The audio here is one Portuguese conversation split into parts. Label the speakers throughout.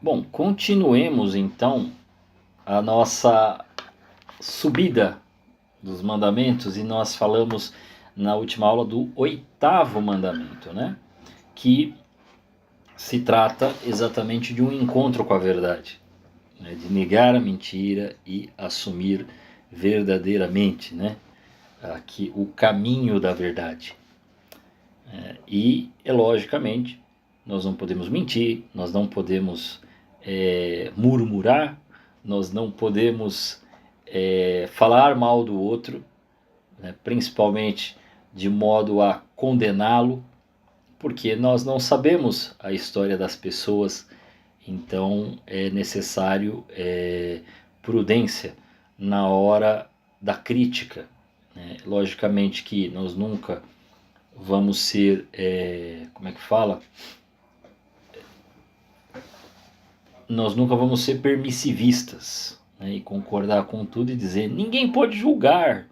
Speaker 1: Bom, continuemos então a nossa subida dos mandamentos e nós falamos na última aula do 8º mandamento, né? Que se trata exatamente de um encontro com a verdade, né? De negar a mentira e assumir verdadeiramente, né? Aqui o caminho da verdade. Logicamente, nós não podemos mentir, nós não podemos murmurar, nós não podemos falar mal do outro, né, principalmente de modo a condená-lo, porque nós não sabemos a história das pessoas, então é necessário prudência na hora da crítica. Né? Logicamente que nós nunca vamos ser, como é que fala? Nós nunca vamos ser permissivistas, né, e concordar com tudo e dizer ninguém pode julgar,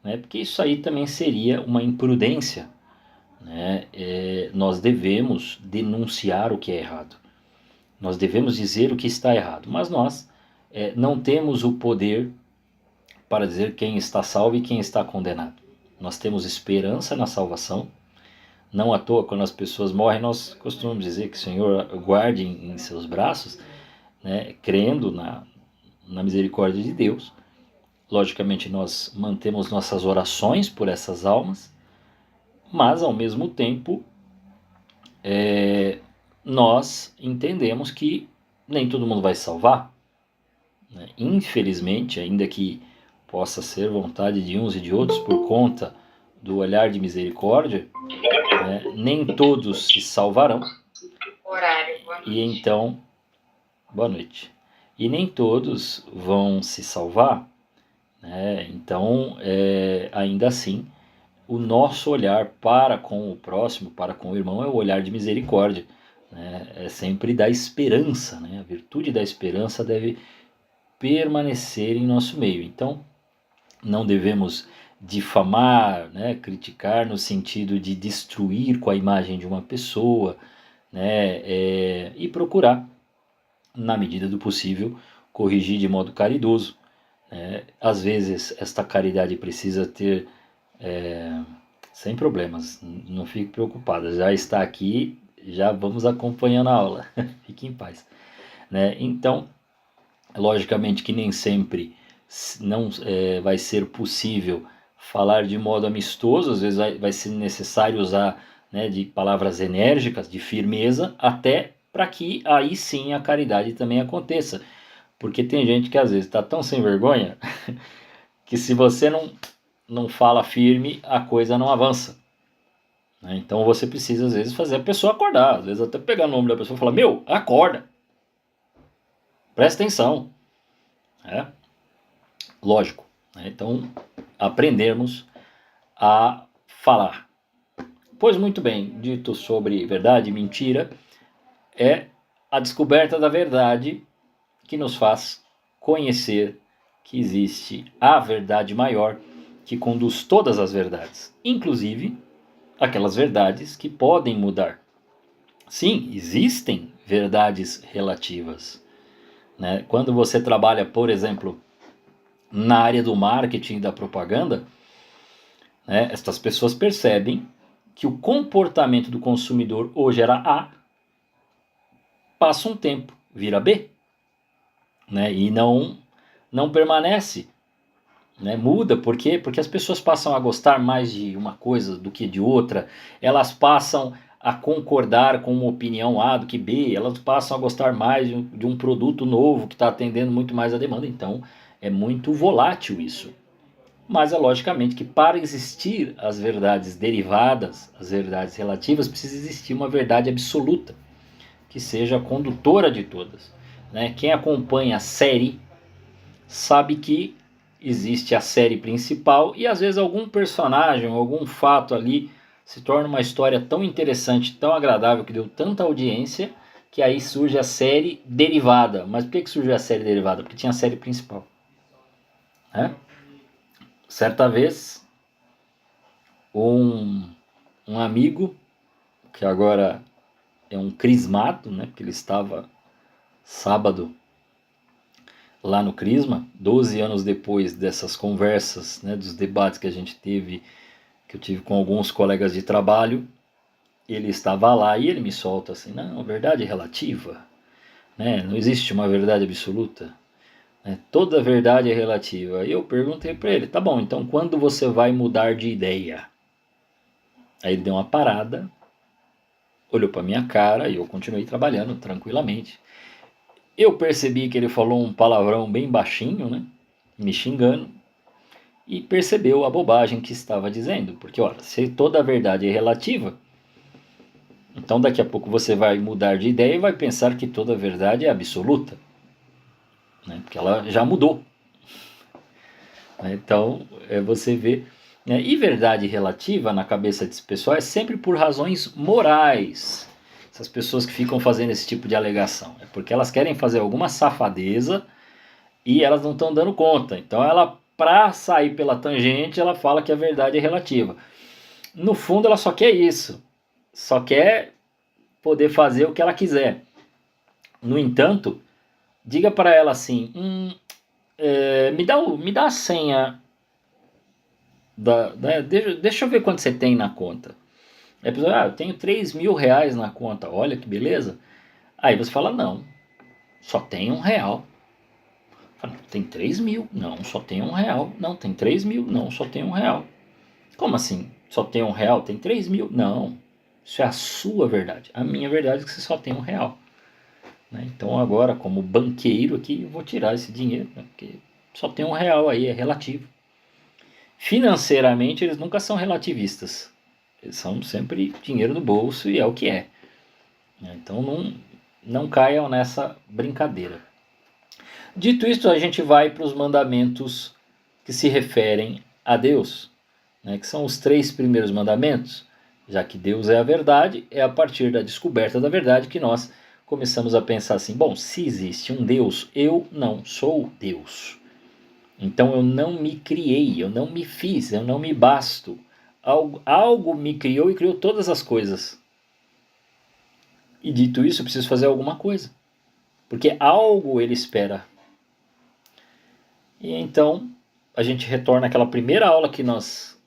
Speaker 1: né, porque isso aí também seria uma imprudência. Né, nós devemos denunciar o que é errado, nós devemos dizer o que está errado, mas nós não temos o poder para dizer quem está salvo e quem está condenado. Nós temos esperança na salvação. Não à toa, quando as pessoas morrem, nós costumamos dizer que o Senhor guarde em seus braços, né, crendo na misericórdia de Deus. Logicamente, nós mantemos nossas orações por essas almas, mas ao mesmo tempo, nós entendemos que nem todo mundo vai salvar. Né? Infelizmente, ainda que possa ser vontade de uns e de outros por conta do olhar de misericórdia, né, nem todos se salvarão. E então, boa noite. E nem todos vão se salvar, né? Então, ainda assim, o nosso olhar para com o próximo, para com o irmão, é o olhar de misericórdia. Né? É sempre da esperança. Né? A virtude da esperança deve permanecer em nosso meio. Então, não devemos difamar, né? Criticar no sentido de destruir com a imagem de uma pessoa, né? E procurar, na medida do possível, corrigir de modo caridoso. Às vezes, esta caridade precisa ter, sem problemas, não fique preocupada, já está aqui, já vamos acompanhando a aula, fique em paz. Né? Então, logicamente que nem sempre não vai ser possível falar de modo amistoso, às vezes vai ser necessário usar, né, de palavras enérgicas, de firmeza, até para que aí sim a caridade também aconteça. Porque tem gente que às vezes está tão sem vergonha que se você não fala firme, a coisa não avança. Né? Então você precisa às vezes fazer a pessoa acordar, às vezes até pegar o nome da pessoa e falar: meu, acorda, presta atenção. É? Lógico. Né? Então aprendermos a falar. Pois muito bem, dito sobre verdade e mentira, é a descoberta da verdade que nos faz conhecer que existe a verdade maior que conduz todas as verdades, inclusive aquelas verdades que podem mudar. Sim, existem verdades relativas. Né? Quando você trabalha, por exemplo, na área do marketing e da propaganda, né, estas pessoas percebem que o comportamento do consumidor hoje era A, passa um tempo, vira B. Né, e não permanece. Né, muda, por quê? Porque as pessoas passam a gostar mais de uma coisa do que de outra, elas passam a concordar com uma opinião A do que B, elas passam a gostar mais de um produto novo que está atendendo muito mais a demanda, então é muito volátil isso. Mas é logicamente que para existir as verdades derivadas, as verdades relativas, precisa existir uma verdade absoluta, que seja a condutora de todas. Né? Quem acompanha a série sabe que existe a série principal e às vezes algum personagem, algum fato ali se torna uma história tão interessante, tão agradável, que deu tanta audiência, que aí surge a série derivada. Mas por que surgiu a série derivada? Porque tinha a série principal. Né? Certa vez, um amigo, que agora é um crismado, né, porque ele estava sábado, lá no Crisma, 12 anos depois dessas conversas, né, dos debates que a gente teve, que eu tive com alguns colegas de trabalho, ele estava lá e ele me solta assim, não, verdade é relativa, né, não existe uma verdade absoluta, né, toda verdade é relativa. E eu perguntei para ele, tá bom, então quando você vai mudar de ideia? Aí ele deu uma parada, olhou para minha cara e eu continuei trabalhando tranquilamente. Eu percebi que ele falou um palavrão bem baixinho, né, me xingando, e percebeu a bobagem que estava dizendo. Porque, olha, se toda a verdade é relativa, então daqui a pouco você vai mudar de ideia e vai pensar que toda a verdade é absoluta, né? Porque ela já mudou, né? Então, você vê, né? E verdade relativa na cabeça desse pessoal é sempre por razões morais. Essas pessoas que ficam fazendo esse tipo de alegação é porque elas querem fazer alguma safadeza e elas não estão dando conta. Então, ela, para sair pela tangente, ela fala que a verdade é relativa. No fundo, ela só quer isso. Só quer poder fazer o que ela quiser. No entanto, diga para ela assim: me dá a senha. Deixa eu ver quanto você tem na conta. Aí a pessoa, eu tenho 3.000 reais na conta. Olha que beleza. Aí você fala: não, só tem R$ 1. Fala, tem 3.000? Não, só tem R$ 1. Não, tem 3.000? Não, só tem R$ 1. Como assim? Só tem R$ 1? Tem 3.000? Não. Isso é a sua verdade. A minha verdade é que você só tem R$ 1. Né? Então agora, como banqueiro aqui, eu vou tirar esse dinheiro, né? Porque só tem R$ 1 aí, é relativo. Financeiramente, eles nunca são relativistas. Eles são sempre dinheiro no bolso e é o que é. Então não caiam nessa brincadeira. Dito isto, a gente vai para os mandamentos que se referem a Deus, né? Que são os 3 primeiros mandamentos. Já que Deus é a verdade, é a partir da descoberta da verdade que nós começamos a pensar assim, bom, se existe um Deus, eu não sou Deus. Então eu não me criei, eu não me fiz, eu não me basto. Algo me criou e criou todas as coisas. E dito isso, eu preciso fazer alguma coisa. Porque algo ele espera. E então a gente retorna àquela primeira aula que nós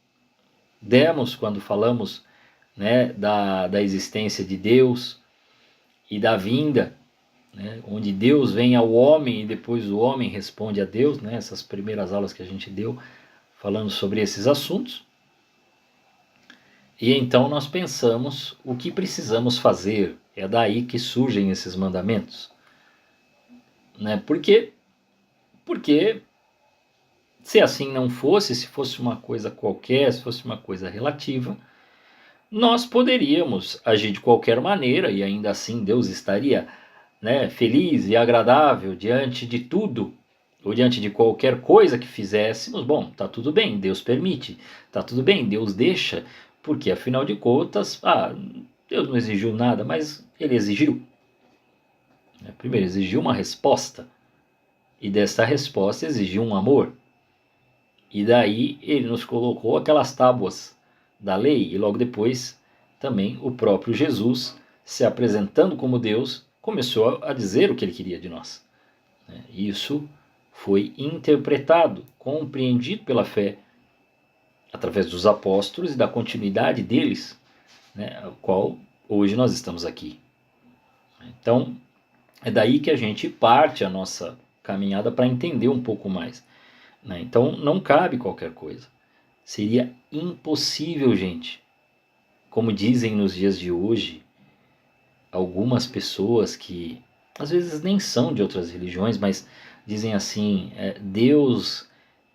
Speaker 1: demos quando falamos, né, da existência de Deus e da vinda, né, onde Deus vem ao homem e depois o homem responde a Deus, né, essas primeiras aulas que a gente deu falando sobre esses assuntos. E então nós pensamos o que precisamos fazer, é daí que surgem esses mandamentos. Né? Porque se assim não fosse, se fosse uma coisa qualquer, se fosse uma coisa relativa, nós poderíamos agir de qualquer maneira e ainda assim Deus estaria, né, feliz e agradável diante de tudo, ou diante de qualquer coisa que fizéssemos. Bom, tá tudo bem, Deus permite, tá tudo bem, Deus deixa, porque afinal de contas, Deus não exigiu nada, mas ele exigiu. Primeiro, exigiu uma resposta, e dessa resposta exigiu um amor. E daí ele nos colocou aquelas tábuas da lei, e logo depois também o próprio Jesus, se apresentando como Deus, começou a dizer o que ele queria de nós. Isso foi interpretado, compreendido pela fé, através dos apóstolos e da continuidade deles, né, a qual hoje nós estamos aqui. Então, é daí que a gente parte a nossa caminhada para entender um pouco mais. Né? Então, não cabe qualquer coisa. Seria impossível, gente. Como dizem nos dias de hoje, algumas pessoas que às vezes nem são de outras religiões, mas dizem assim, Deus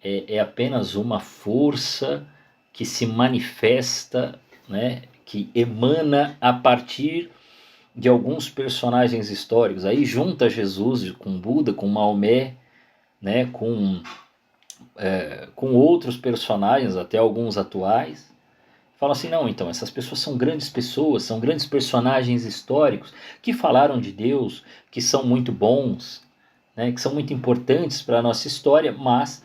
Speaker 1: é apenas uma força que se manifesta, né, que emana a partir de alguns personagens históricos. Aí junta Jesus com Buda, com Maomé, né, com outros personagens, até alguns atuais. Falam assim, não, então essas pessoas, são grandes personagens históricos que falaram de Deus, que são muito bons, né, que são muito importantes para a nossa história, mas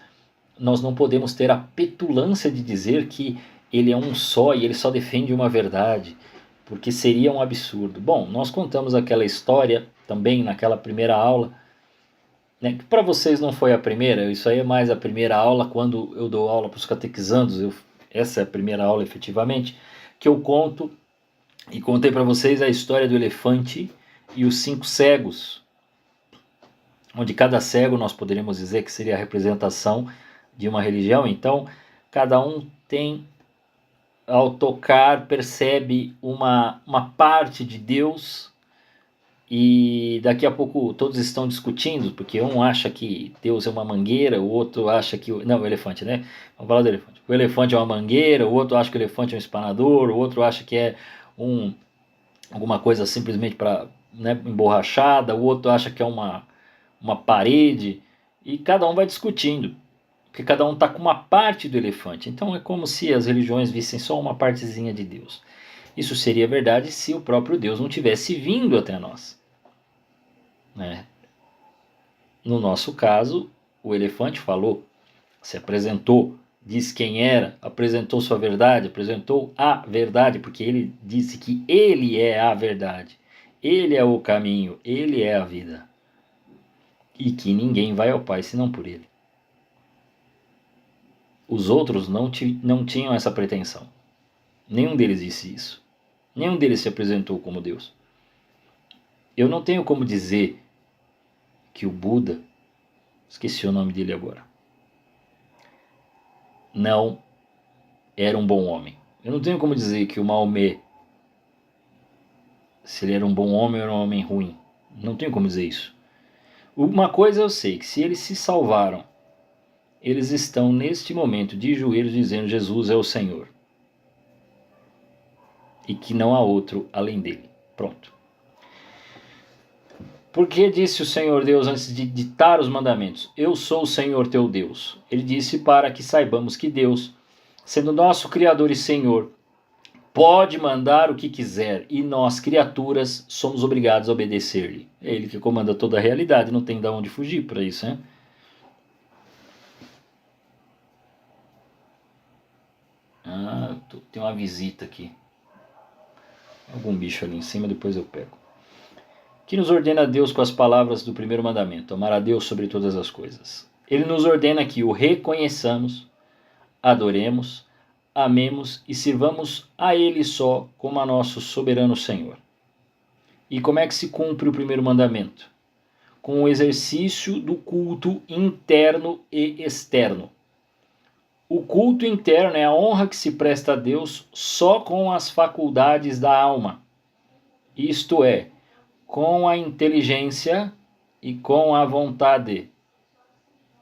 Speaker 1: nós não podemos ter a petulância de dizer que ele é um só e ele só defende uma verdade, porque seria um absurdo. Bom, nós contamos aquela história também naquela primeira aula, né, que para vocês não foi a primeira, isso aí é mais a primeira aula, quando eu dou aula para os catequizandos, essa é a primeira aula efetivamente, que eu conto e contei para vocês a história do elefante e os 5 cegos, onde cada cego nós poderíamos dizer que seria a representação de uma religião. Então, cada um tem, ao tocar, percebe uma parte de Deus, e daqui a pouco todos estão discutindo, porque um acha que Deus é uma mangueira, o outro acha que... Não, o elefante, né? Vamos falar do elefante. O elefante é uma mangueira, o outro acha que o elefante é um espanador, o outro acha que é alguma coisa simplesmente para, né, emborrachada, o outro acha que é uma parede, e cada um vai discutindo, porque cada um está com uma parte do elefante. Então é como se as religiões vissem só uma partezinha de Deus. Isso seria verdade se o próprio Deus não tivesse vindo até nós, né? No nosso caso, o elefante falou, se apresentou, disse quem era, apresentou sua verdade, apresentou a verdade, porque ele disse que ele é a verdade, ele é o caminho, ele é a vida, e que ninguém vai ao Pai senão por ele. Os outros não tinham essa pretensão. Nenhum deles disse isso. Nenhum deles se apresentou como Deus. Eu não tenho como dizer que o Buda, esqueci o nome dele agora, não era um bom homem. Eu não tenho como dizer que o Maomé, se ele era um bom homem ou era um homem ruim. Não tenho como dizer isso. Uma coisa eu sei, que se eles se salvaram, eles estão neste momento de joelhos dizendo Jesus é o Senhor, e que não há outro além dele. Pronto. Porque disse o Senhor Deus antes de ditar os mandamentos: eu sou o Senhor teu Deus. Ele disse para que saibamos que Deus, sendo nosso Criador e Senhor, pode mandar o que quiser, e nós, criaturas, somos obrigados a obedecer-lhe. É ele que comanda toda a realidade, não tem de onde fugir para isso, né? Tem uma visita aqui. Algum bicho ali em cima, depois eu pego. Que nos ordena Deus com as palavras do primeiro mandamento: amar a Deus sobre todas as coisas. Ele nos ordena que o reconheçamos, adoremos, amemos e sirvamos a Ele só como a nosso soberano Senhor. E como é que se cumpre o primeiro mandamento? Com o exercício do culto interno e externo. O culto interno é a honra que se presta a Deus só com as faculdades da alma, isto é, com a inteligência e com a vontade.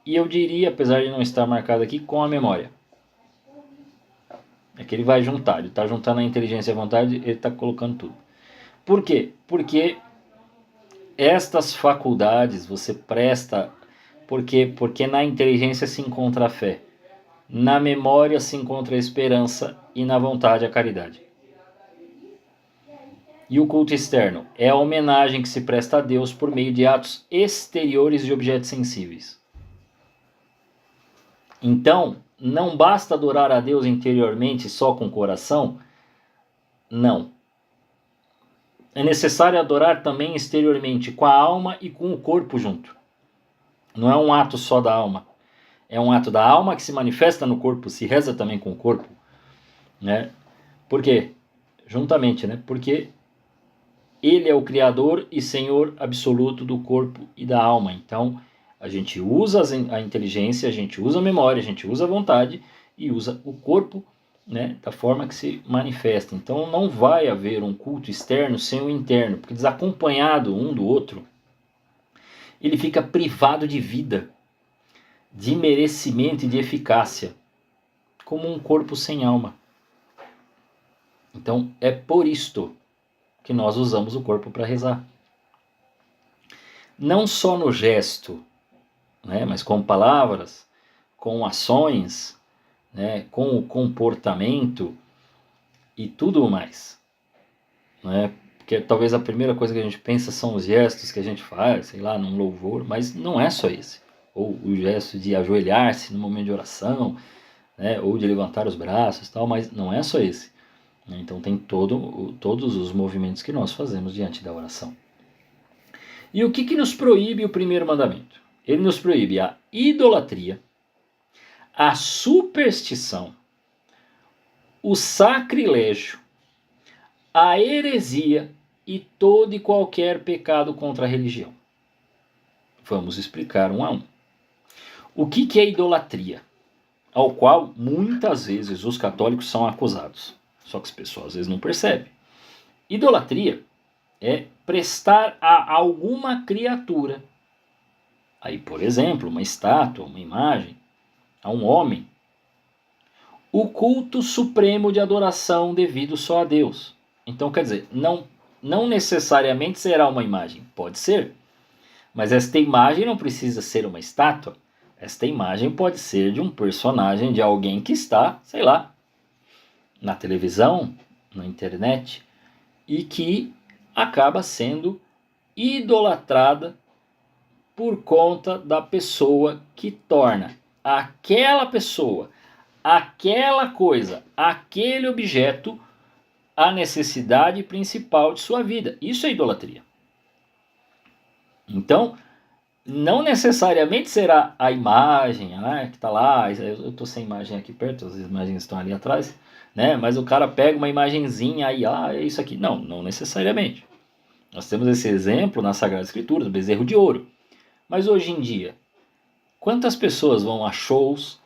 Speaker 1: E eu diria, apesar de não estar marcado aqui, com a memória. É que ele vai juntar, ele está juntando a inteligência e a vontade, ele está colocando tudo. Por quê? Porque estas faculdades você presta, porque na inteligência se encontra a fé, na memória se encontra a esperança e na vontade a caridade. E o culto externo é a homenagem que se presta a Deus por meio de atos exteriores de objetos sensíveis. Então, não basta adorar a Deus interiormente só com o coração? Não. É necessário adorar também exteriormente, com a alma e com o corpo junto. Não é um ato só da alma. É um ato da alma que se manifesta no corpo, se reza também com o corpo, né? Por quê? Juntamente, né? Porque Ele é o Criador e Senhor absoluto do corpo e da alma. Então, a gente usa a inteligência, a gente usa a memória, a gente usa a vontade e usa o corpo, né, da forma que se manifesta. Então, não vai haver um culto externo sem o interno, porque desacompanhado um do outro, ele fica privado de vida, de merecimento e de eficácia, como um corpo sem alma. Então, é por isto que nós usamos o corpo para rezar. Não só no gesto, né, mas com palavras, com ações, né, com o comportamento e tudo mais. Né? Porque talvez a primeira coisa que a gente pensa são os gestos que a gente faz, sei lá, num louvor, mas não é só esse. Ou o gesto de ajoelhar-se no momento de oração, né, ou de levantar os braços, tal, mas não é só esse. Então tem todos os movimentos que nós fazemos diante da oração. E o que nos proíbe o primeiro mandamento? Ele nos proíbe a idolatria, a superstição, o sacrilégio, a heresia e todo e qualquer pecado contra a religião. Vamos explicar um a um. O que é idolatria? Ao qual muitas vezes os católicos são acusados. Só que as pessoas às vezes não percebem. Idolatria é prestar a alguma criatura, aí por exemplo, uma estátua, uma imagem, a um homem, o culto supremo de adoração devido só a Deus. Então quer dizer, não necessariamente será uma imagem, pode ser, mas esta imagem não precisa ser uma estátua. Esta imagem pode ser de um personagem, de alguém que está, sei lá, na televisão, na internet, e que acaba sendo idolatrada por conta da pessoa que torna aquela pessoa, aquela coisa, aquele objeto a necessidade principal de sua vida. Isso é idolatria. Então, não necessariamente será a imagem que está lá. Eu estou sem imagem aqui perto, as imagens estão ali atrás, né? Mas o cara pega uma imagenzinha aí, é isso aqui. Não necessariamente. Nós temos esse exemplo na Sagrada Escritura, do bezerro de ouro. Mas hoje em dia, quantas pessoas vão a shows,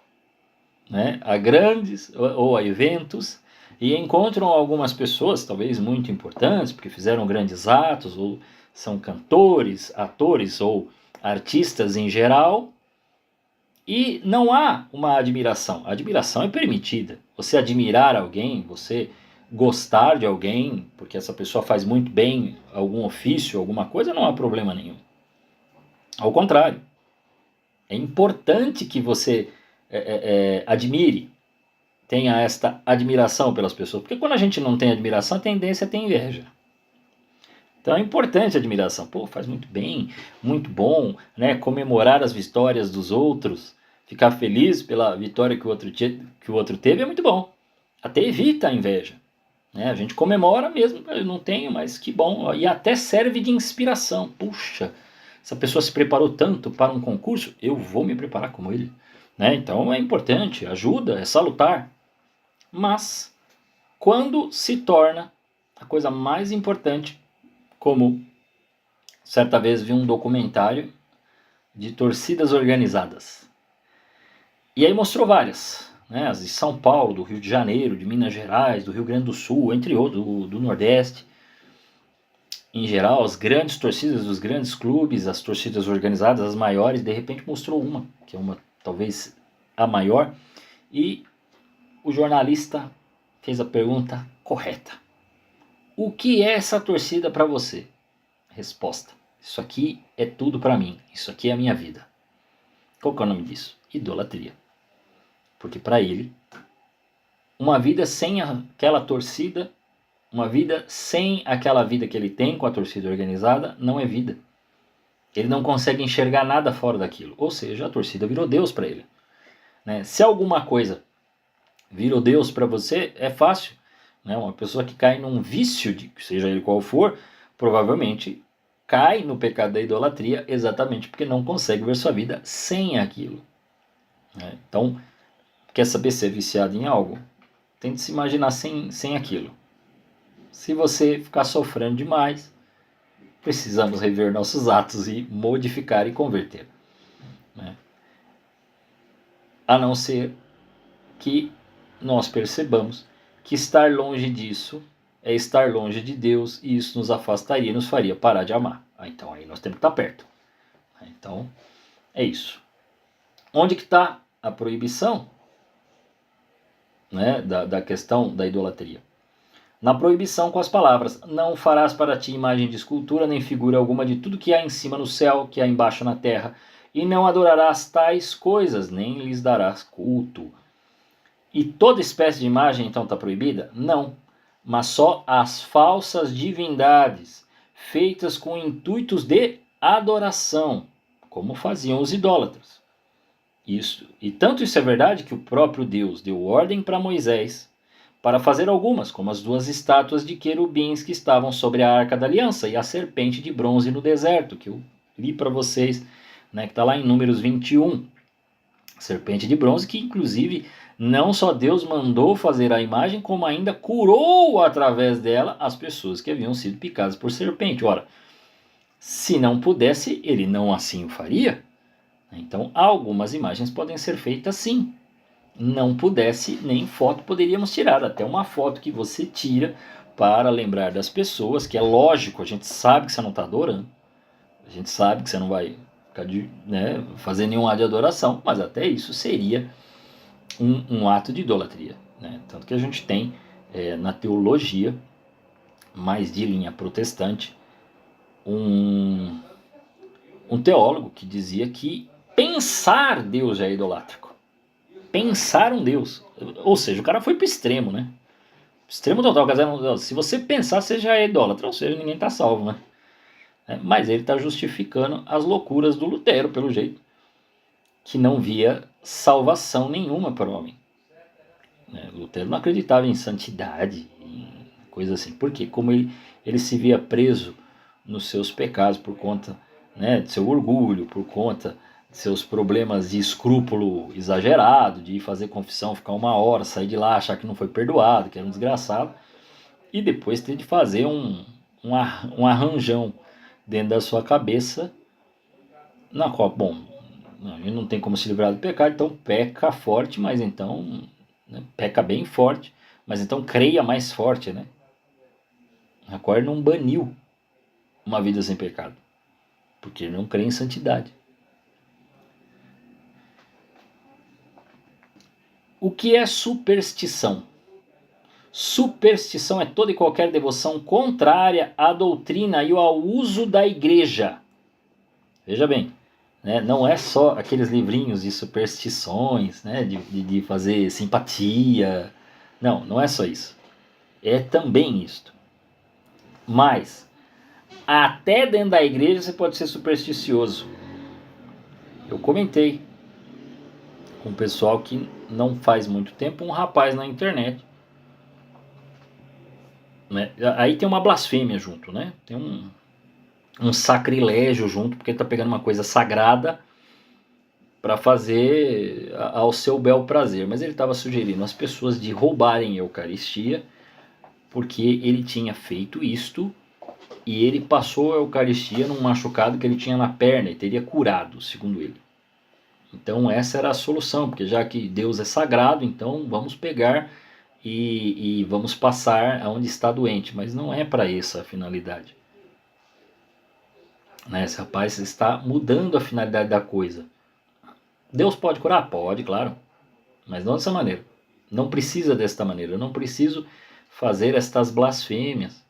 Speaker 1: né, a grandes ou a eventos, e encontram algumas pessoas, talvez muito importantes, porque fizeram grandes atos, ou são cantores, atores ou artistas em geral, e não há uma admiração. A admiração é permitida. Você admirar alguém, você gostar de alguém, porque essa pessoa faz muito bem algum ofício, alguma coisa, não há problema nenhum. Ao contrário, é importante que você admire, tenha esta admiração pelas pessoas, porque quando a gente não tem admiração, a tendência é ter inveja. Então é importante a admiração. Pô, faz muito bem, muito bom, né? Comemorar as vitórias dos outros, ficar feliz pela vitória que o outro teve é muito bom. Até evita a inveja, né? A gente comemora mesmo, eu não tenho, mas que bom. E até serve de inspiração. Puxa, essa pessoa se preparou tanto para um concurso, eu vou me preparar como ele, né? Então é importante, ajuda, é salutar. Mas quando se torna a coisa mais importante, como certa vez vi um documentário de torcidas organizadas. E aí mostrou várias, né? As de São Paulo, do Rio de Janeiro, de Minas Gerais, do Rio Grande do Sul, entre outros, do Nordeste. Em geral, as grandes torcidas dos grandes clubes, as torcidas organizadas, as maiores, de repente mostrou uma, que é uma talvez a maior, e o jornalista fez a pergunta correta. O que é essa torcida para você? Resposta: isso aqui é tudo para mim, isso aqui é a minha vida. Qual que é o nome disso? Idolatria. Porque para ele, uma vida sem aquela torcida, uma vida sem aquela vida que ele tem com a torcida organizada, não é vida. Ele não consegue enxergar nada fora daquilo. Ou seja, a torcida virou Deus para ele, né? Se alguma coisa virou Deus para você, é fácil, né? Uma pessoa que cai num vício, seja ele qual for, provavelmente cai no pecado da idolatria exatamente porque não consegue ver sua vida sem aquilo, né? Então, quer saber ser viciado em algo? Tente se imaginar sem aquilo. Se você ficar sofrendo demais, precisamos rever nossos atos e modificar e converter, né? A não ser que nós percebamos que estar longe disso é estar longe de Deus, e isso nos afastaria e nos faria parar de amar. Então aí nós temos que estar perto. Então é isso. Onde que está a proibição, né, da questão da idolatria? Na proibição com as palavras: não farás para ti imagem de escultura, nem figura alguma de tudo que há em cima no céu, que há embaixo na terra, e não adorarás tais coisas, nem lhes darás culto. E toda espécie de imagem então está proibida? Não, mas só as falsas divindades, feitas com intuitos de adoração, como faziam os idólatras. E tanto isso é verdade que o próprio Deus deu ordem para Moisés, para fazer algumas, como as 2 estátuas de querubins que estavam sobre a Arca da Aliança e a serpente de bronze no deserto, que eu li para vocês, né, que está lá em Números 21. Serpente de bronze que, inclusive, não só Deus mandou fazer a imagem, como ainda curou através dela as pessoas que haviam sido picadas por serpente. Ora, se não pudesse, ele não assim o faria. Então, algumas imagens podem ser feitas sim. Não pudesse, nem foto poderíamos tirar. Até uma foto que você tira para lembrar das pessoas, que é lógico, a gente sabe que você não está adorando. A gente sabe que você não vai fazer nenhum ato de adoração, mas até isso seria um ato de idolatria. Né? Tanto que a gente tem na teologia, mais de linha protestante, um teólogo que dizia que pensar Deus é idolátrico. Pensar um Deus. Ou seja, o cara foi para o extremo, né? Extremo total. Se você pensar, você já é idólatra, ou seja, ninguém está salvo, né? Mas ele está justificando as loucuras do Lutero, pelo jeito, que não via salvação nenhuma para o homem. Lutero não acreditava em santidade, em coisa assim. Por quê? Como ele se via preso nos seus pecados por conta de seu orgulho, por conta de seus problemas de escrúpulo exagerado, de ir fazer confissão, ficar 1 hora, sair de lá, achar que não foi perdoado, que era um desgraçado, e depois ter de fazer um arranjão dentro da sua cabeça, na qual, bom, ele não tem como se livrar do pecado, então peca forte, mas então, peca bem forte, mas então creia mais forte, né? A qual não baniu uma vida sem pecado, porque ele não crê em santidade. O que é superstição? Superstição é toda e qualquer devoção contrária à doutrina e ao uso da igreja. Veja bem, não é só aqueles livrinhos de superstições, de fazer simpatia. Não é só isso. É também isto. Mas, até dentro da igreja você pode ser supersticioso. Eu comentei com o pessoal que não faz muito tempo, um rapaz na internet. Aí tem uma blasfêmia junto, né? Tem um sacrilégio junto, porque ele está pegando uma coisa sagrada para fazer ao seu bel prazer. Mas ele estava sugerindo às pessoas de roubarem a Eucaristia, porque ele tinha feito isto e ele passou a Eucaristia num machucado que ele tinha na perna e teria curado, segundo ele. Então essa era a solução, porque já que Deus é sagrado, então vamos pegar e vamos passar aonde está doente. Mas não é para essa a finalidade. Esse rapaz está mudando a finalidade da coisa. Deus pode curar? Pode, claro. Mas não dessa maneira. Não precisa desta maneira. Eu não preciso fazer estas blasfêmias.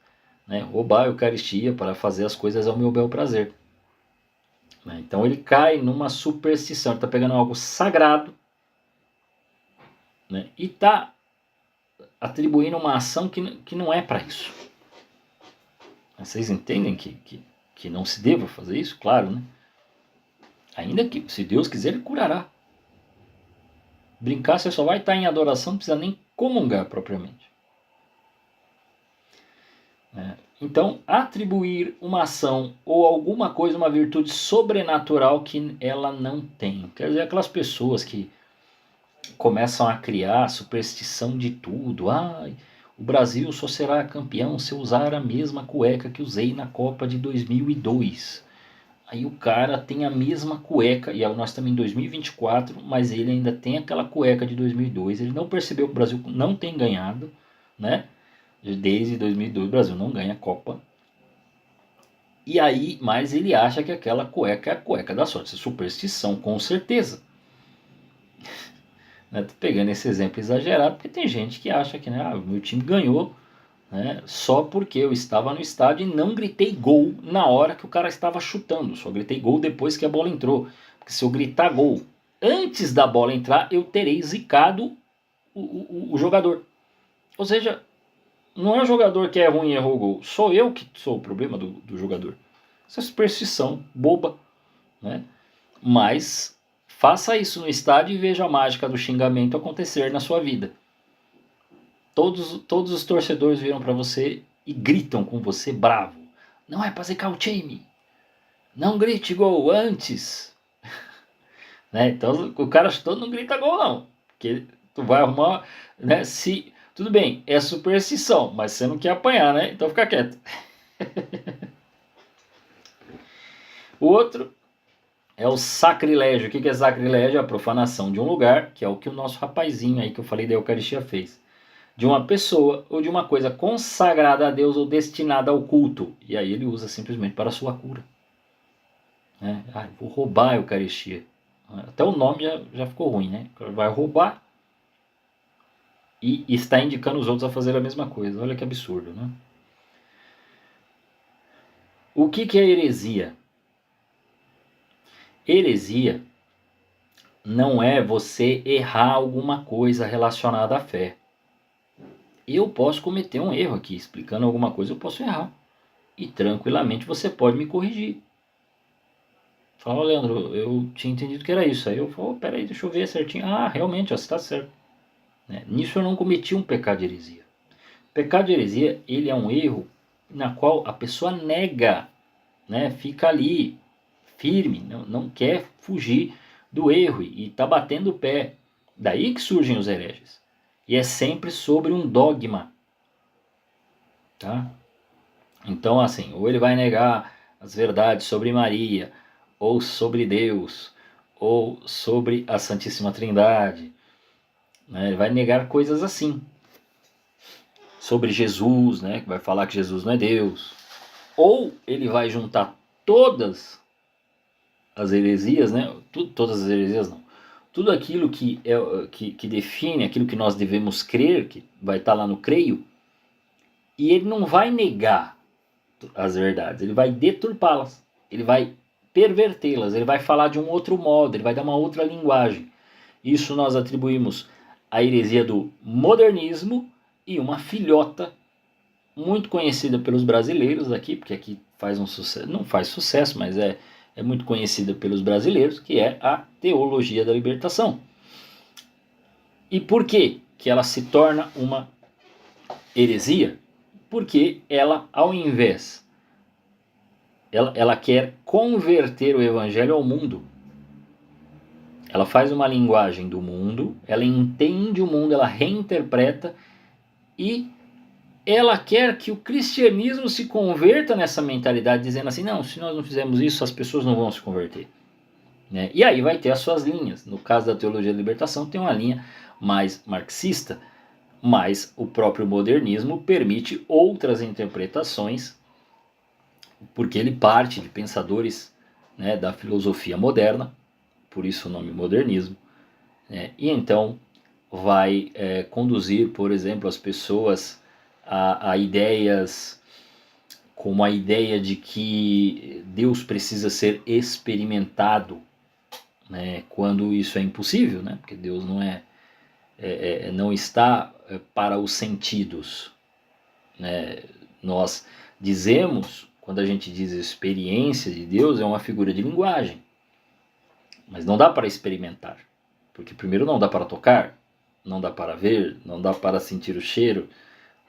Speaker 1: Roubar a Eucaristia para fazer as coisas ao meu bel prazer. Então ele cai numa superstição. Ele está pegando algo sagrado e está atribuindo uma ação que não é para isso. Vocês entendem que não se deva fazer isso? Claro, né? Ainda que, se Deus quiser, ele curará. Brincar, você só vai estar em adoração, não precisa nem comungar propriamente. Então, atribuir uma ação ou alguma coisa, uma virtude sobrenatural que ela não tem. Quer dizer, aquelas pessoas que começam a criar superstição de tudo. O Brasil só será campeão se eu usar a mesma cueca que usei na Copa de 2002. Aí o cara tem a mesma cueca, e nós estamos em 2024, mas ele ainda tem aquela cueca de 2002. Ele não percebeu que o Brasil não tem ganhado, Desde 2002 o Brasil não ganha a Copa. E aí, mas ele acha que aquela cueca é a cueca da sorte. Isso é superstição, com certeza. Tô pegando esse exemplo exagerado, porque tem gente que acha que o meu time ganhou só porque eu estava no estádio e não gritei gol na hora que o cara estava chutando. Só gritei gol depois que a bola entrou. Porque se eu gritar gol antes da bola entrar, eu terei zicado o jogador. Ou seja, não é o jogador que é ruim e errou o gol. Sou eu que sou o problema do jogador. Isso é superstição boba. Mas faça isso no estádio e veja a mágica do xingamento acontecer na sua vida. todos os torcedores viram para você e gritam com você bravo. Não é para zicar o time. Não grite gol antes. Né? Então o cara todo não grita gol não. Porque tu vai arrumar, né? Se tudo bem, é superstição, mas você não quer apanhar, né? Então fica quieto. O outro é o sacrilégio. O que é sacrilégio? A profanação de um lugar, que é o que o nosso rapazinho aí que eu falei da Eucaristia fez. De uma pessoa ou de uma coisa consagrada a Deus ou destinada ao culto. E aí ele usa simplesmente para a sua cura. Né? Vou roubar a Eucaristia. Até o nome já ficou ruim, né? Vai roubar e está indicando os outros a fazer a mesma coisa. Olha que absurdo, né? O que é heresia? Heresia não é você errar alguma coisa relacionada à fé. Eu posso cometer um erro aqui, explicando alguma coisa eu posso errar. E tranquilamente você pode me corrigir. Fala, Leandro, eu tinha entendido que era isso. Aí eu falo, peraí, deixa eu ver certinho. Realmente, você está certo. Nisso eu não cometi um pecado de heresia. Pecado de heresia, ele é um erro na qual a pessoa nega, né? Fica ali, firme, não quer fugir do erro e está batendo o pé. Daí que surgem os hereges. E é sempre sobre um dogma. Tá? Então, assim, ou ele vai negar as verdades sobre Maria, ou sobre Deus, ou sobre a Santíssima Trindade. Né? Ele vai negar coisas assim. Sobre Jesus, né? Que vai falar que Jesus não é Deus. Ou ele vai juntar todas as heresias, né? Todas as heresias não. Tudo aquilo que define aquilo que nós devemos crer, que vai estar lá no creio, e ele não vai negar as verdades, ele vai deturpá-las, ele vai pervertê-las, ele vai falar de um outro modo, ele vai dar uma outra linguagem. Isso nós atribuímos à heresia do modernismo e uma filhota muito conhecida pelos brasileiros aqui, porque aqui faz um sucesso, não faz sucesso, mas é muito conhecida pelos brasileiros, que é a teologia da libertação. E por que ela se torna uma heresia? Porque ela, ao invés, ela quer converter o evangelho ao mundo. Ela faz uma linguagem do mundo, ela entende o mundo, ela reinterpreta e ela quer que o cristianismo se converta nessa mentalidade, dizendo assim, não, se nós não fizermos isso, as pessoas não vão se converter. Né? E aí vai ter as suas linhas. No caso da teologia da libertação, tem uma linha mais marxista, mas o próprio modernismo permite outras interpretações, porque ele parte de pensadores, né, da filosofia moderna, por isso o nome modernismo, né? E então vai conduzir, por exemplo, as pessoas a ideias como a ideia de que Deus precisa ser experimentado, né, quando isso é impossível, né, porque Deus não está para os sentidos. Né? Nós dizemos, quando a gente diz experiência de Deus, é uma figura de linguagem, mas não dá para experimentar, porque primeiro não dá para tocar, não dá para ver, não dá para sentir o cheiro,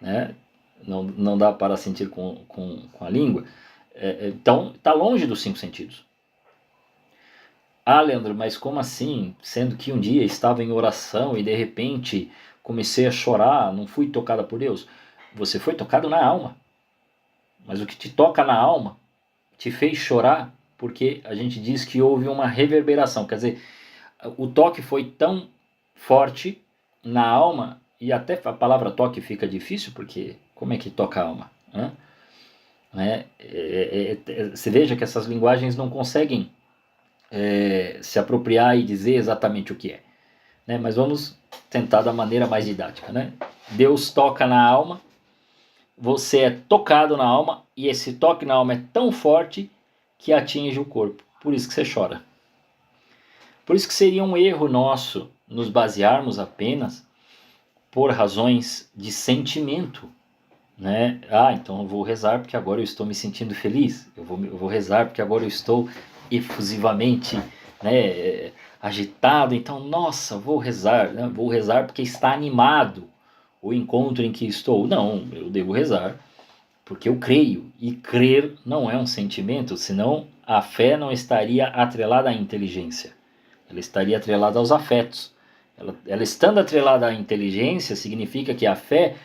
Speaker 1: né? Não dá para sentir com a língua. Então está longe dos 5 sentidos. Leandro, mas como assim? Sendo que um dia estava em oração e de repente comecei a chorar, não fui tocada por Deus? Você foi tocado na alma. Mas o que te toca na alma te fez chorar porque a gente diz que houve uma reverberação. Quer dizer, o toque foi tão forte na alma, e até a palavra toque fica difícil, porque como é que toca a alma? Você veja que essas linguagens não conseguem se apropriar e dizer exatamente o que é. Né? Mas vamos tentar da maneira mais didática. Né? Deus toca na alma, você é tocado na alma, e esse toque na alma é tão forte que atinge o corpo. Por isso que você chora. Por isso que seria um erro nosso nos basearmos apenas por razões de sentimento. Né? Então eu vou rezar porque agora eu estou me sentindo feliz. Eu vou rezar porque agora eu estou efusivamente, né, agitado. Então, nossa, vou rezar. Né? Vou rezar porque está animado. o encontro em que estou. Não, eu devo rezar porque eu creio. E crer não é um sentimento, senão a fé não estaria atrelada à inteligência. Ela estaria atrelada aos afetos. Ela estando atrelada à inteligência, significa que a fé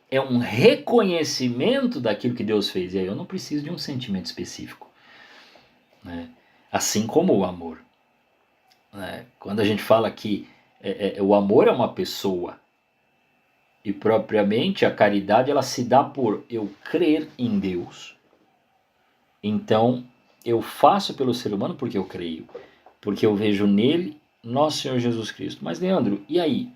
Speaker 1: é um reconhecimento daquilo que Deus fez. E aí eu não preciso de um sentimento específico, né? Assim como o amor, né? Quando a gente fala que o amor é uma pessoa, e propriamente a caridade ela se dá por eu crer em Deus. Então eu faço pelo ser humano porque eu creio, porque eu vejo nele nosso Senhor Jesus Cristo. Mas Leandro, e aí?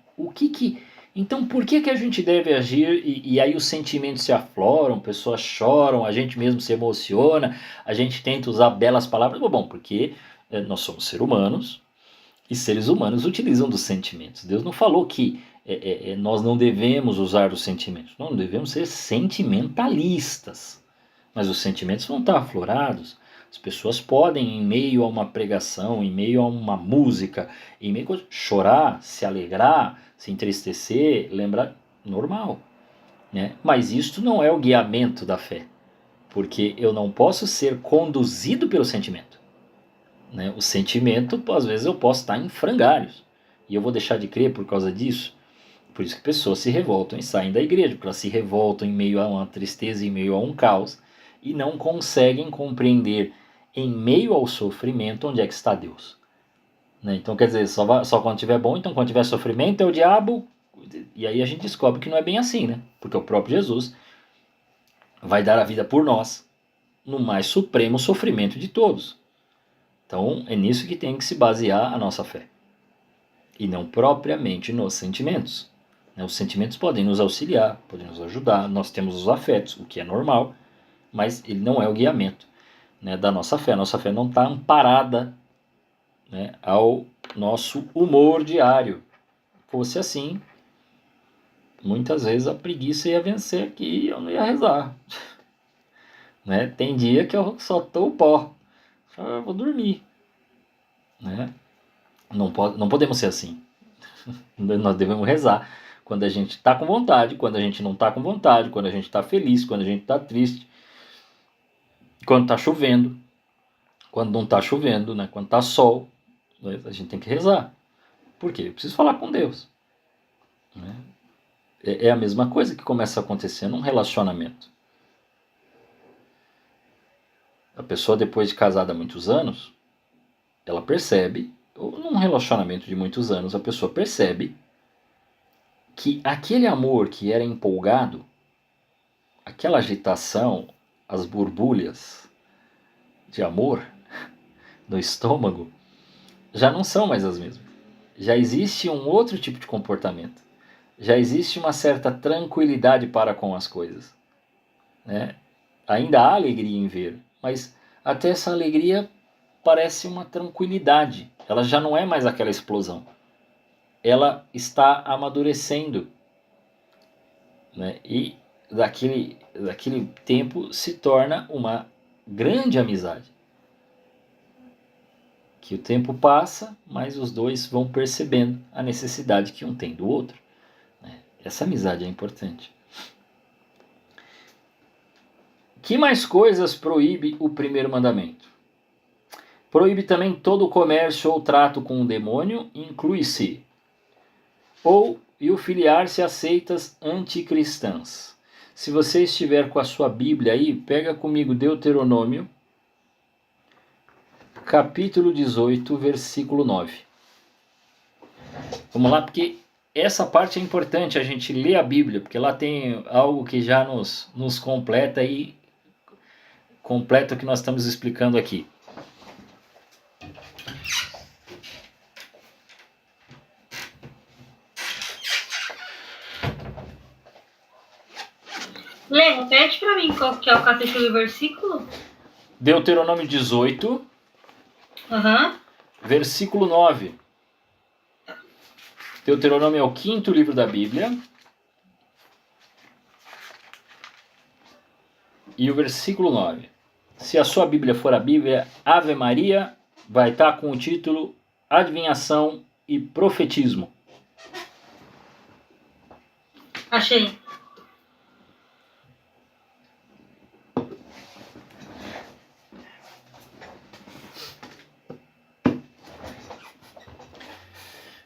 Speaker 1: Então por que a gente deve agir e aí os sentimentos se afloram, pessoas choram, a gente mesmo se emociona, a gente tenta usar belas palavras? Bom, porque nós somos seres humanos e seres humanos utilizam dos sentimentos. Deus não falou que nós não devemos usar os sentimentos. Não devemos ser sentimentalistas. Mas os sentimentos vão estar aflorados. As pessoas podem, em meio a uma pregação, em meio a uma música, em meio a chorar, se alegrar, se entristecer, lembrar, normal, né? Mas isto não é o guiamento da fé, porque eu não posso ser conduzido pelo sentimento, né? O sentimento, às vezes eu posso estar em frangalhos, e eu vou deixar de crer por causa disso. Por isso que pessoas se revoltam e saem da igreja, porque elas se revoltam em meio a uma tristeza, em meio a um caos, e não conseguem compreender em meio ao sofrimento onde é que está Deus, né? Então quer dizer, só quando tiver bom, então quando tiver sofrimento é o diabo, e aí a gente descobre que não é bem assim, né? Porque o próprio Jesus vai dar a vida por nós no mais supremo sofrimento de todos. Então é nisso que tem que se basear a nossa fé, e não propriamente nos sentimentos. Os sentimentos podem nos auxiliar, podem nos ajudar, nós temos os afetos, o que é normal, mas ele não é o guiamento, né, da nossa fé. A nossa fé não está amparada, né, ao nosso humor diário. Fosse assim, muitas vezes a preguiça ia vencer aqui e eu não ia rezar. Né? Tem dia que eu só tô o pó, eu vou dormir. Né? Não podemos ser assim. Nós devemos rezar quando a gente está com vontade, quando a gente não está com vontade, quando a gente está feliz, quando a gente está triste, quando está chovendo, quando não está chovendo, né? Quando está sol, né? A gente tem que rezar. Por quê? Eu preciso falar com Deus. Né? É a mesma coisa que começa a acontecer num relacionamento. A pessoa, depois de casada há muitos anos, ela percebe, ou num relacionamento de muitos anos, a pessoa percebe que aquele amor que era empolgado, aquela agitação, as borbulhas de amor no estômago, já não são mais as mesmas. Já existe um outro tipo de comportamento. Já existe uma certa tranquilidade para com as coisas. Né? Ainda há alegria em ver, mas até essa alegria parece uma tranquilidade. Ela já não é mais aquela explosão. Ela está amadurecendo. Né? E daquele tempo se torna uma grande amizade. Que o tempo passa, mas os dois vão percebendo a necessidade que um tem do outro. Né? Essa amizade é importante. Que mais coisas proíbe o primeiro mandamento? Proíbe também todo comércio ou trato com o demônio, inclui-se e o filiar-se a seitas anticristãs. Se você estiver com a sua Bíblia aí, pega comigo Deuteronômio, capítulo 18, versículo 9. Vamos lá, porque essa parte é importante, a gente ler a Bíblia, porque lá tem algo que já nos completa e completa o que nós estamos explicando aqui.
Speaker 2: Lê, repete para mim qual que é o capítulo e o versículo.
Speaker 1: Deuteronômio 18, versículo 9. Deuteronômio é o 5º livro da Bíblia. E o versículo 9. Se a sua Bíblia for a Bíblia Ave Maria, vai estar com o título Adivinhação e Profetismo.
Speaker 2: Achei.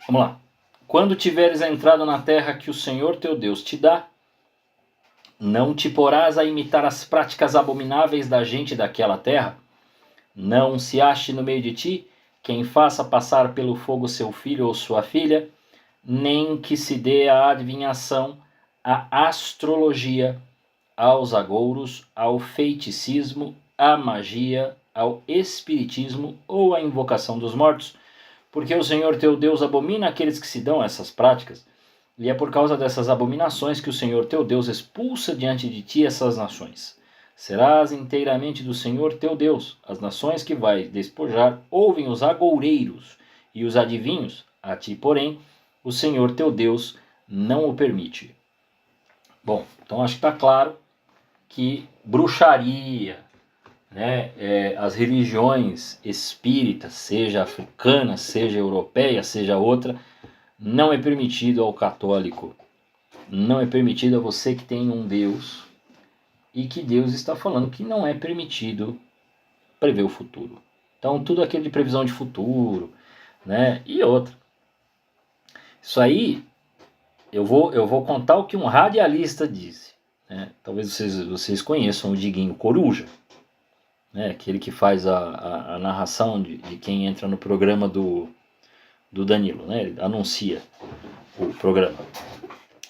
Speaker 1: Vamos lá. Quando tiveres entrado na terra que o Senhor teu Deus te dá, não te porás a imitar as práticas abomináveis da gente daquela terra. Não se ache no meio de ti quem faça passar pelo fogo seu filho ou sua filha, nem que se dê a adivinhação, a astrologia, aos agouros, ao feiticismo, à magia, ao espiritismo ou à invocação dos mortos, porque o Senhor teu Deus abomina aqueles que se dão a essas práticas, e é por causa dessas abominações que o Senhor teu Deus expulsa diante de ti essas nações. Serás inteiramente do Senhor teu Deus. As nações que vais despojar ouvem os agoureiros e os adivinhos, a ti, porém, o Senhor teu Deus não o permite. Bom, então acho que está claro que bruxaria, né, as religiões espíritas, seja africana, seja europeia, seja outra, não é permitido ao católico. Não é permitido a você que tem um Deus e que Deus está falando que não é permitido prever o futuro. Então tudo aquilo de previsão de futuro, né, e outra. Isso aí eu vou contar o que um radialista disse. Né? Talvez vocês conheçam o Diguinho Coruja, né? Aquele que faz a narração de quem entra no programa do Danilo. Né? Ele anuncia o programa.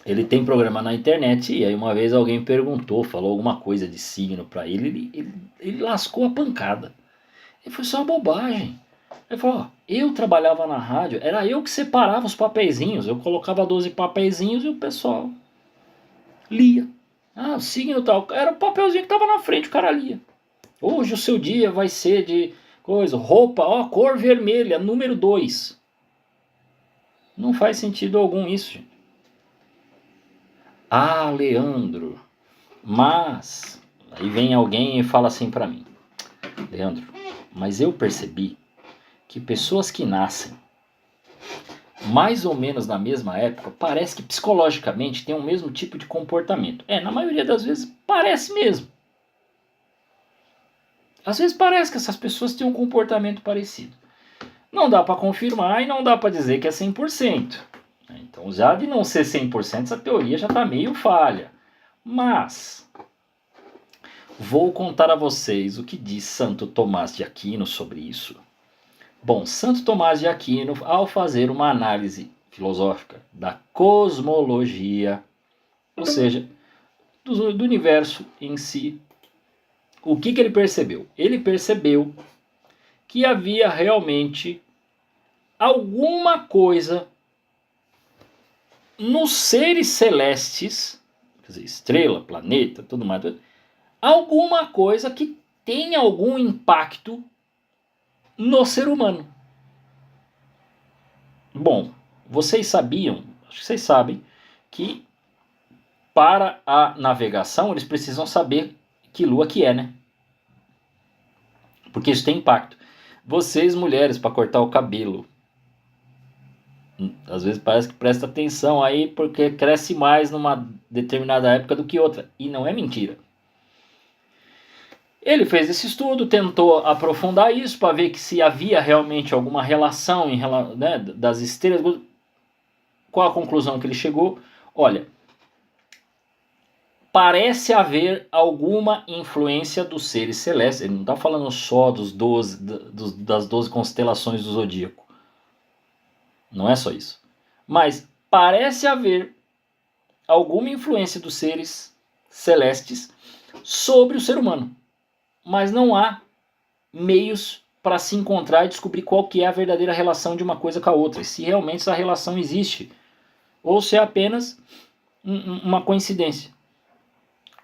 Speaker 1: Ele tem programa na internet e aí uma vez alguém perguntou, falou alguma coisa de signo para ele lascou a pancada. Ele foi só uma bobagem. Ele falou, ó, eu trabalhava na rádio, era eu que separava os papeizinhos, eu colocava 12 papeizinhos e o pessoal lia. Ah, o signo tal, era o papelzinho que estava na frente, o cara lia. Hoje o seu dia vai ser de coisa, roupa, ó, cor vermelha, número 2. Não faz sentido algum isso, gente. Ah, Leandro, mas... Aí vem alguém e fala assim para mim. Leandro, mas eu percebi que pessoas que nascem mais ou menos na mesma época, parece que psicologicamente tem o mesmo tipo de comportamento. Na maioria das vezes parece mesmo. Às vezes parece que essas pessoas têm um comportamento parecido. Não dá para confirmar e não dá para dizer que é 100%. Então já de não ser 100%, essa teoria já está meio falha. Mas vou contar a vocês o que diz Santo Tomás de Aquino sobre isso. Bom, Santo Tomás de Aquino, ao fazer uma análise filosófica da cosmologia, ou seja, do universo em si, o que ele percebeu? Ele percebeu que havia realmente alguma coisa nos seres celestes, quer dizer, estrela, planeta, tudo mais, alguma coisa que tem algum impacto no ser humano. Bom, vocês sabiam, acho que vocês sabem, que para a navegação eles precisam saber que lua que é, né? Porque isso tem impacto. Vocês, mulheres, para cortar o cabelo, às vezes parece que presta atenção aí porque cresce mais numa determinada época do que outra. E não é mentira. Ele fez esse estudo, tentou aprofundar isso para ver que se havia realmente alguma relação né, das estrelas. Qual a conclusão que ele chegou? Olha, parece haver alguma influência dos seres celestes. Ele não está falando só das 12 constelações do zodíaco. Não é só isso. Mas parece haver alguma influência dos seres celestes sobre o ser humano. Mas não há meios para se encontrar e descobrir qual que é a verdadeira relação de uma coisa com a outra. Se realmente essa relação existe. Ou se é apenas uma coincidência.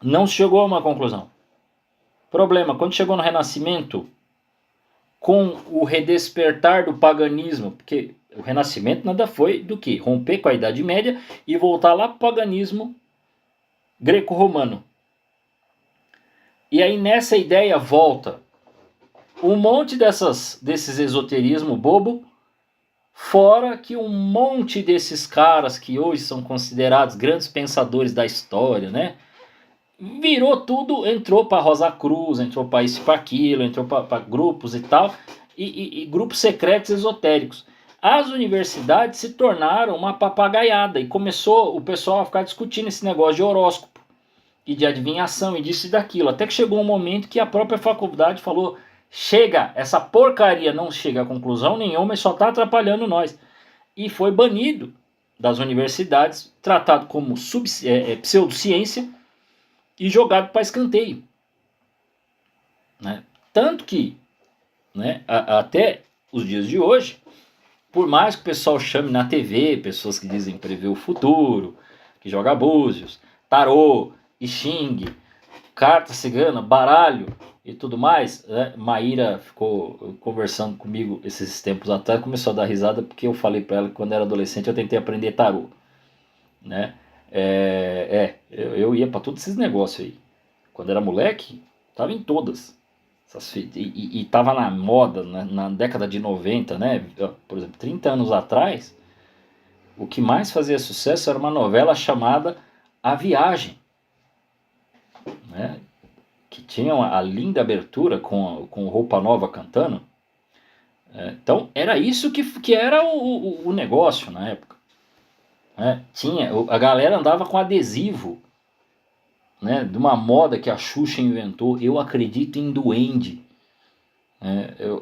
Speaker 1: Não se chegou a uma conclusão. Problema, quando chegou no Renascimento, com o redespertar do paganismo, porque o Renascimento nada foi do que romper com a Idade Média e voltar lá para o paganismo greco-romano. E aí nessa ideia volta um monte desses esoterismo bobo, Fora que um monte desses caras que hoje são considerados grandes pensadores da história, né? Virou tudo, entrou para Rosa Cruz, entrou para isso e para aquilo, entrou para grupos e tal, e grupos secretos esotéricos. As universidades se tornaram uma papagaiada e começou o pessoal a ficar discutindo esse negócio de horóscopo e de adivinhação e disso e daquilo, até que chegou um momento que a própria faculdade falou: chega, essa porcaria não chega a conclusão nenhuma e só está atrapalhando nós. E foi banido das universidades, tratado como pseudociência e jogado para escanteio. Né? Tanto que, né, até os dias de hoje, por mais que o pessoal chame na TV, pessoas que dizem prever o futuro, que joga búzios, tarô, I Ching, carta cigana, baralho e tudo mais, né? Maíra ficou conversando comigo esses tempos atrás, começou a dar risada porque eu falei para ela que quando era adolescente eu tentei aprender tarô, né? Eu ia para todos esses negócios aí. Quando era moleque, tava em todas. E tava na moda, na década de 90, né? Por exemplo, 30 anos atrás, o que mais fazia sucesso era uma novela chamada A Viagem, né? Que tinha a linda abertura com Roupa Nova cantando. Então, era isso que era o negócio na época. A galera andava com adesivo, né, de uma moda que a Xuxa inventou. Eu acredito em duende.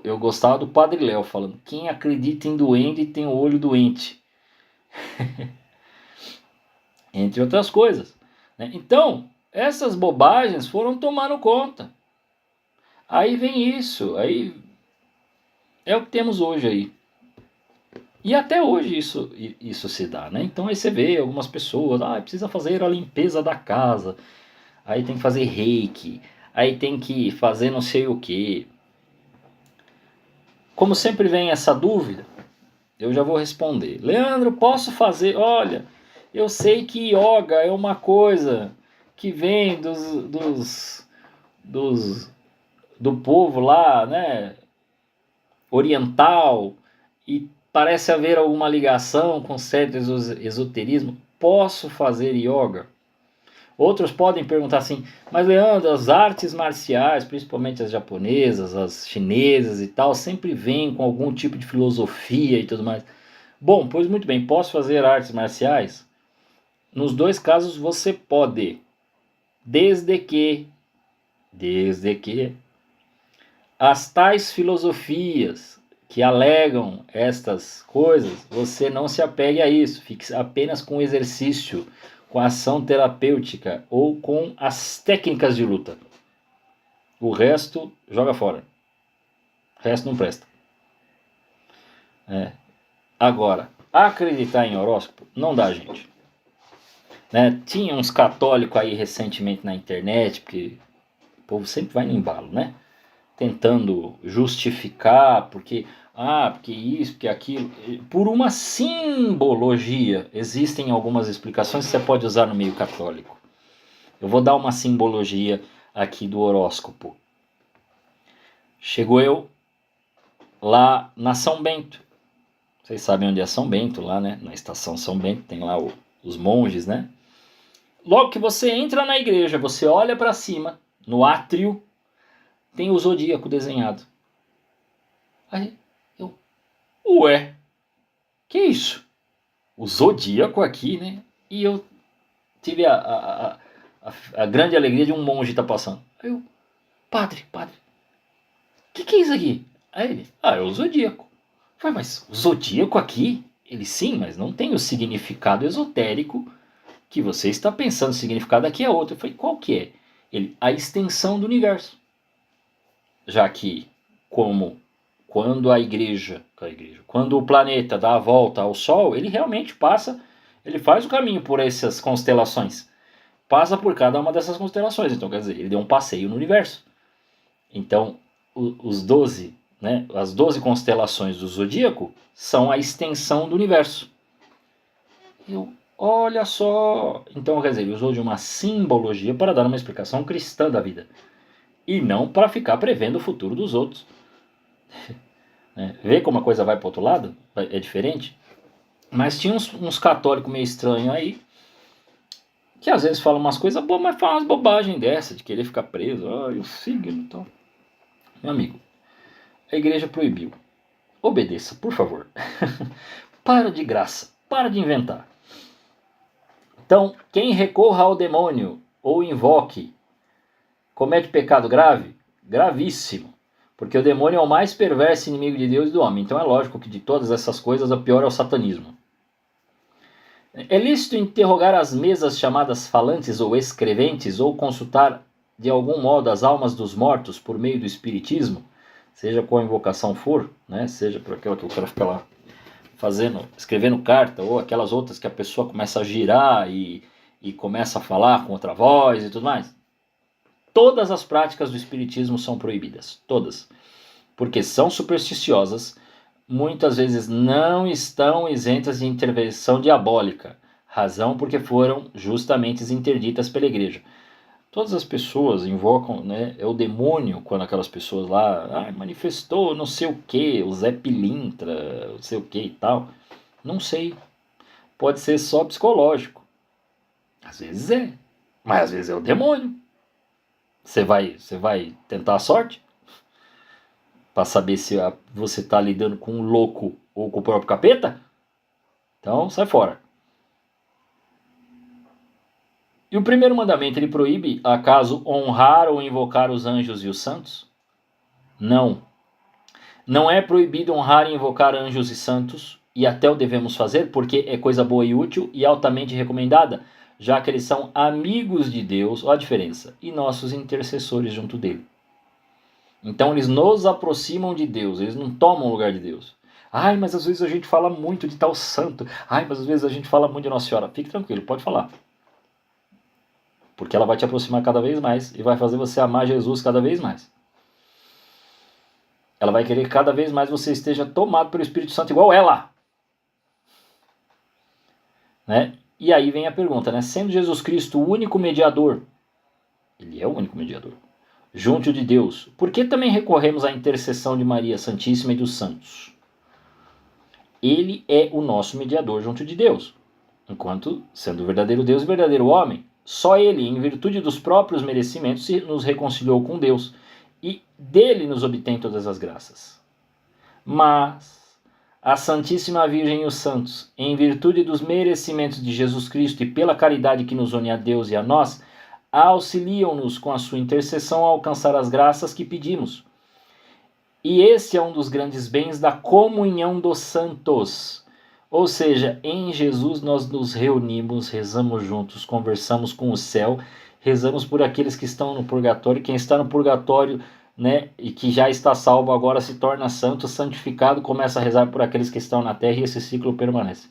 Speaker 1: Eu gostava do Padre Léo falando: quem acredita em duende tem o olho doente. Entre outras coisas, né? Então, essas bobagens foram tomando conta. Aí vem isso, aí é o que temos hoje aí. E até hoje isso se dá, né? Então aí você vê algumas pessoas: precisa fazer a limpeza da casa, aí tem que fazer reiki, aí tem que fazer não sei o que. Como sempre vem essa dúvida, eu já vou responder. Leandro, posso fazer? Olha, eu sei que yoga é uma coisa que vem do povo lá, né, oriental, e parece haver alguma ligação com certo esoterismo. Posso fazer yoga? Outros podem perguntar assim: mas Leandro, as artes marciais, principalmente as japonesas, as chinesas e tal, sempre vêm com algum tipo de filosofia e tudo mais. Bom, pois muito bem, posso fazer artes marciais? Nos dois casos você pode, desde que as tais filosofias que alegam estas coisas, você não se apegue a isso, fique apenas com o exercício, com a ação terapêutica ou com as técnicas de luta. O resto, joga fora. O resto não presta. Agora, acreditar em horóscopo não dá, gente. Né? Tinha uns católicos aí recentemente na internet, porque o povo sempre vai no embalo, né? Tentando justificar, porque isso, porque aquilo, por uma simbologia. Existem algumas explicações que você pode usar no meio católico. Eu vou dar uma simbologia aqui do horóscopo. Chegou eu lá na São Bento. Vocês sabem onde é São Bento, lá, né? Na estação São Bento, tem lá os monges, né? Logo que você entra na igreja, você olha para cima, no átrio, tem o zodíaco desenhado. Aí ué, que isso? O zodíaco aqui, né? E eu tive a grande alegria de um monge estar passando. Aí eu: padre, que é isso aqui? Aí ele: é o zodíaco. Eu falei: mas o zodíaco aqui? Ele: sim, mas não tem o significado esotérico que você está pensando. O significado aqui é outro. Eu falei: qual que é? Ele: a extensão do universo. Já que, quando quando o planeta dá a volta ao Sol, ele realmente passa, ele faz o caminho por essas constelações, passa por cada uma dessas constelações. Então, quer dizer, ele deu um passeio no universo. Então, os 12, né, as 12 constelações do zodíaco são a extensão do universo. Olha só. Então, quer dizer, ele usou de uma simbologia para dar uma explicação cristã da vida, e não para ficar prevendo o futuro dos outros. né? Vê como a coisa vai para o outro lado? É diferente. Mas tinha uns católicos meio estranhos aí, que às vezes falam umas coisas boas, mas falam umas bobagens dessa, de querer ficar preso. Ai, o signo e tal. Meu amigo, a igreja proibiu. Obedeça, por favor. Para de graça. Para de inventar. Então, quem recorra ao demônio ou invoque, comete pecado grave? Gravíssimo. Porque o demônio é o mais perverso inimigo de Deus e do homem. Então é lógico que de todas essas coisas, a pior é o satanismo. É lícito interrogar as mesas chamadas falantes ou escreventes ou consultar de algum modo as almas dos mortos por meio do espiritismo, seja qual invocação for, né? Seja por aquela que o cara fica lá escrevendo carta, ou aquelas outras que a pessoa começa a girar e começa a falar com outra voz e tudo mais. Todas as práticas do espiritismo são proibidas, todas, porque são supersticiosas, muitas vezes não estão isentas de intervenção diabólica, razão porque foram justamente interditas pela igreja. Todas as pessoas invocam, né, é o demônio quando aquelas pessoas lá manifestou não sei o que, o Zé Pilintra, não sei o que e tal. Não sei, pode ser só psicológico, às vezes é, mas às vezes é o demônio. Você vai tentar a sorte? Para saber se você está lidando com um louco ou com o próprio capeta? Então sai fora. E o primeiro mandamento, ele proíbe, acaso, honrar ou invocar os anjos e os santos? Não. Não é proibido honrar e invocar anjos e santos, e até o devemos fazer, porque é coisa boa e útil e altamente recomendada, já que eles são amigos de Deus, olha a diferença, e nossos intercessores junto dele. Então eles nos aproximam de Deus, eles não tomam o lugar de Deus. Ai, mas às vezes a gente fala muito de tal santo. Ai, mas às vezes a gente fala muito de Nossa Senhora. Fique tranquilo, pode falar. Porque ela vai te aproximar cada vez mais e vai fazer você amar Jesus cada vez mais. Ela vai querer que cada vez mais você esteja tomado pelo Espírito Santo igual ela. Né? E aí vem a pergunta, né? Sendo Jesus Cristo o único mediador, ele é o único mediador, junto de Deus, por que também recorremos à intercessão de Maria Santíssima e dos santos? Ele é o nosso mediador junto de Deus, enquanto, sendo o verdadeiro Deus e verdadeiro homem, só ele, em virtude dos próprios merecimentos, nos reconciliou com Deus, e dele nos obtém todas as graças. Mas a Santíssima Virgem e os santos, em virtude dos merecimentos de Jesus Cristo e pela caridade que nos une a Deus e a nós, auxiliam-nos com a sua intercessão a alcançar as graças que pedimos. E esse é um dos grandes bens da comunhão dos santos. Ou seja, em Jesus nós nos reunimos, rezamos juntos, conversamos com o céu, rezamos por aqueles que estão no purgatório. Quem está no purgatório, né, e que já está salvo agora se torna santo, santificado, começa a rezar por aqueles que estão na terra e esse ciclo permanece.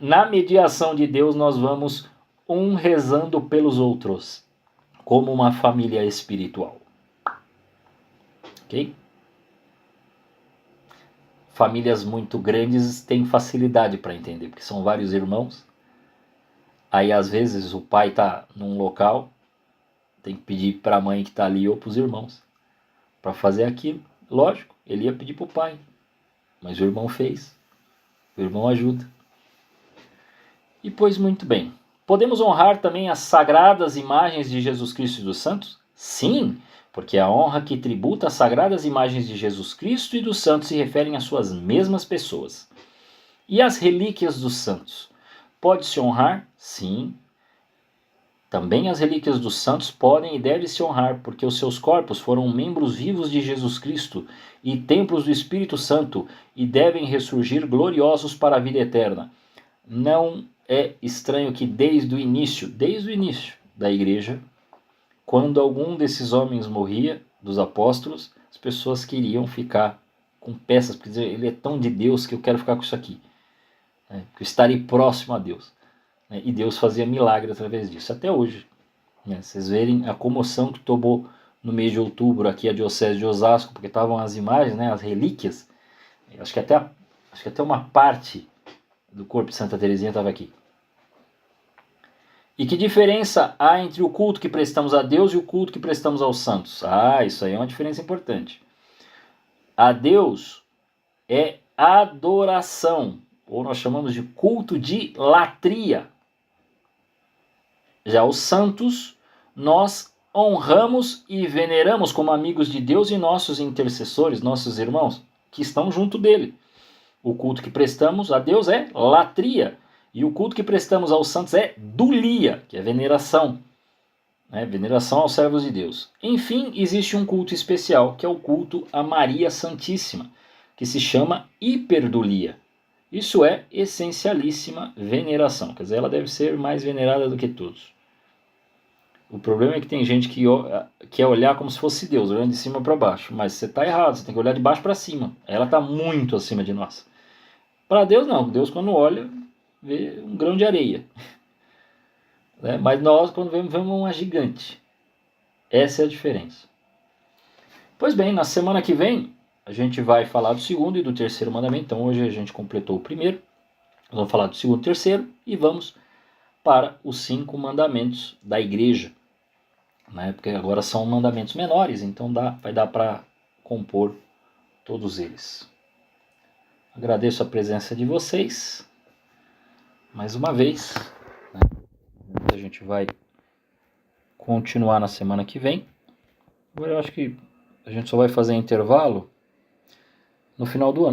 Speaker 1: Na mediação de Deus nós vamos um rezando pelos outros, como uma família espiritual. Ok? Famílias muito grandes têm facilidade para entender, porque são vários irmãos. Aí às vezes o pai está num local, tem que pedir para a mãe que está ali ou para os irmãos para fazer aquilo. Lógico, ele ia pedir para o pai, mas o irmão fez, o irmão ajuda. E pois muito bem, podemos honrar também as sagradas imagens de Jesus Cristo e dos santos? Sim, porque a honra que tributa às sagradas imagens de Jesus Cristo e dos santos se referem às suas mesmas pessoas. E as relíquias dos santos? Pode-se honrar? Sim. Também as relíquias dos santos podem e devem se honrar, porque os seus corpos foram membros vivos de Jesus Cristo e templos do Espírito Santo e devem ressurgir gloriosos para a vida eterna. Não é estranho que desde o início da igreja, quando algum desses homens morria, dos apóstolos, as pessoas queriam ficar com peças, porque dizer, ele é tão de Deus que eu quero ficar com isso aqui, né? Que eu estarei próximo a Deus, né? E Deus fazia milagre através disso, até hoje, né? Vocês verem a comoção que tomou no mês de outubro aqui a diocese de Osasco, porque estavam as imagens, né, as relíquias, acho que até uma parte do corpo de Santa Teresinha estava aqui. E que diferença há entre o culto que prestamos a Deus e o culto que prestamos aos santos? Isso aí é uma diferença importante. a Deus é adoração, ou nós chamamos de culto de latria. Já os santos, nós honramos e veneramos como amigos de Deus e nossos intercessores, nossos irmãos, que estão junto dele. O culto que prestamos a Deus é latria, e o culto que prestamos aos santos é dulia, que é veneração. Veneração aos servos de Deus. Enfim, existe um culto especial, que é o culto a Maria Santíssima, que se chama hiperdulia. Isso é essencialíssima veneração, quer dizer, ela deve ser mais venerada do que todos. O problema é que tem gente que quer olhar como se fosse Deus, olhando de cima para baixo, mas você está errado, você tem que olhar de baixo para cima. Ela está muito acima de nós. Para Deus não, Deus quando olha, vê um grão de areia. Mas nós, quando vemos uma gigante. Essa é a diferença. Pois bem, na semana que vem, a gente vai falar do segundo e do terceiro mandamento. Então hoje a gente completou o primeiro. Vamos falar do segundo e terceiro e vamos para os 5 mandamentos da igreja. Porque agora são mandamentos menores, então vai dar para compor todos eles. Agradeço a presença de vocês. Mais uma vez. A gente vai continuar na semana que vem. Agora eu acho que a gente só vai fazer intervalo no final do ano.